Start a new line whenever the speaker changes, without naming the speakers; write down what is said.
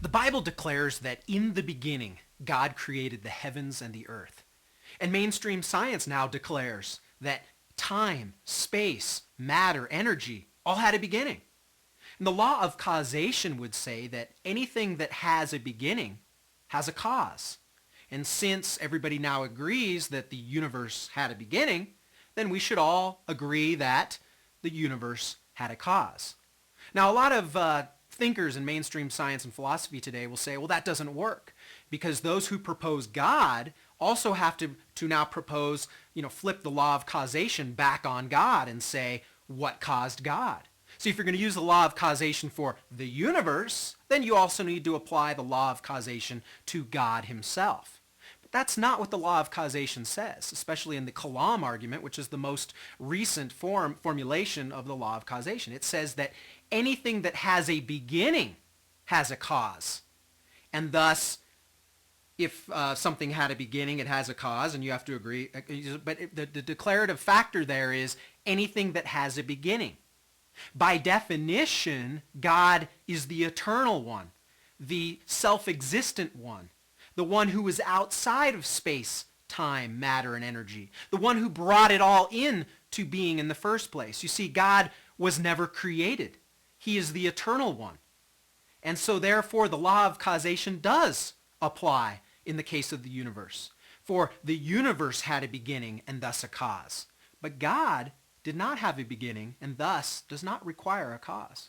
The Bible declares that in the beginning, God created the heavens and the earth. And mainstream science now declares that time, space, matter, energy all had a beginning. And the law of causation would say that anything that has a beginning has a cause. And since everybody now agrees that the universe had a beginning, then we should all agree that the universe had a cause. Now, a lot of thinkers in mainstream science and philosophy today will say, well, that doesn't work, because those who propose God also have to now propose, flip the law of causation back on God and say, what caused God? So if you're going to use the law of causation for the universe, then you also need to apply the law of causation to God himself. But that's not what the law of causation says, especially in the Kalam argument, which is the most recent formulation of the law of causation. It says that anything that has a beginning has a cause. And thus, if something had a beginning, it has a cause, and you have to agree. But the declarative factor there is anything that has a beginning. By definition, God is the eternal one, the self-existent one, the one who is outside of space, time, matter, and energy, the one who brought it all into being in the first place. You see, God was never created. He is the eternal one. And so therefore, the law of causation does apply in the case of the universe. For the universe had a beginning and thus a cause. But God did not have a beginning and thus does not require a cause.